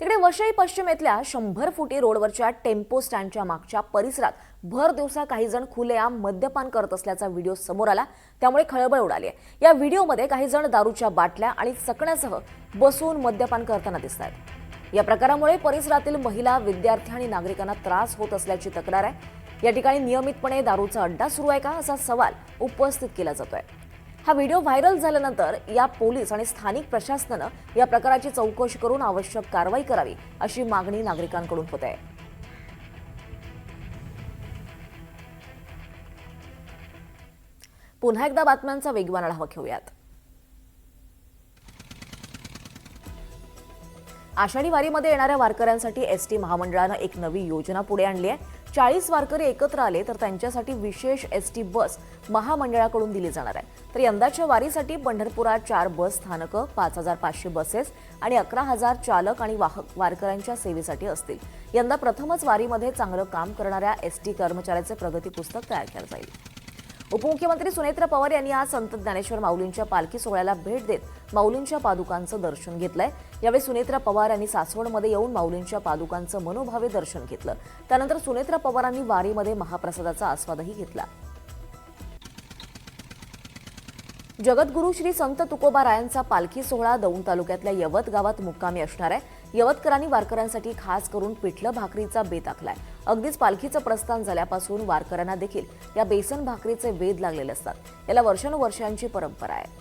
तिकडे वसई पश्चिमेतल्या 100 फुटी रोडवरच्या टेम्पो स्टँडच्या मागच्या परिसरात भर दिवसा काही जण खुलेआम मद्यपान करत असल्याचा व्हिडिओ समोर आला, त्यामुळे खळबळ उडाली आहे। या व्हिडिओमध्ये काही जण दारूच्या बाटल्या आणि चकण्यासह बसून मद्यपान करताना दिसतात। या प्रकारामुळे परिसरातील महिला, विद्यार्थी आणि नागरिकांना त्रास होत असल्याची तक्रार आहे। या ठिकाणी नियमितपणे दारूचा अड्डा सुरू आहे का असा सवाल उपस्थित केला जातोय। हा व्हिडिओ व्हायरल झाल्यानंतर या पोलीस आणि स्थानिक प्रशासनाने या प्रकाराची चौकशी करून आवश्यक कारवाई करावी अशी मागणी नागरिकांकडून होत आहे। पुन्हा एकदा बातम्यांचा वेगवान आढावा घेऊयात। आषाढी वारीमध्ये येणाऱ्या वारकऱ्यांसाठी एसटी महामंडळाने एक नवी योजना पुढे आणली आहे। 40 वारकरी एकत्र आले तर त्यांच्यासाठी विशेष एसटी बस महामंडळाकडून दिली जाणार आहे। तर यंदाच्या वारीसाठी पंढरपुरात 4 बस स्थानकं, 5500 बसेस आणि 11000 चालक आणि वाहक वारकऱ्यांच्या सेवेसाठी असतील। यंदा प्रथमच वारीमध्ये चांगलं काम करणाऱ्या एसटी कर्मचाऱ्याचे प्रगती पुस्तक तयार केलं जाईल। उपमुख्यमंत्री सुनेत्र पवार यांनी आज संत ज्ञानेश्वर माऊलींच्या पालखी सोहळ्याला भेट देत माऊलींच्या पादुकांचं दर्शन घेतलंय। यावेळी सुनेत्र पवार यांनी सासवडमध्ये येऊन माऊलींच्या पादुकांचं मनोभावे दर्शन घेतलं। त्यानंतर सुनेत्र पवारांनी वारीमध्ये महाप्रसादाचा आस्वादही घेतला। जगद्गुरू श्री संत तुकोबारायांचा पालखी सोहळा दौंड तालुक्यातल्या यवत गावात मुक्कामी असणार आहे। यवतकरांनी वारकऱ्यांसाठी खास करून पिठलं भाकरीचा बेत आखलाय। अगदीच पालखीचं प्रस्थान झाल्यापासून वारकऱ्यांना देखील या बेसन भाकरीचे वेध लागलेले असतात। याला वर्षानुवर्षांची परंपरा आहे।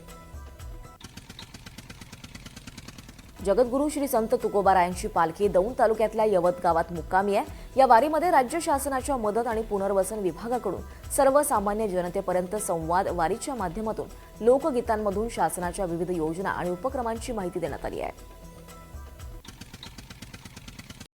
जगद्गुरू श्री संत तुकोबारायांची पालखी दौंड तालुक्यातल्या यवत गावात मुक्कामी आहे। या वारीमध्ये राज्य शासनाच्या मदत आणि पुनर्वसन विभागाकडून सर्वसामान्य जनतेपर्यंत संवाद, वारीच्या माध्यमातून लोकगीतांमधून शासनाच्या विविध योजना आणि उपक्रमांची माहिती देण्यात आली आहे।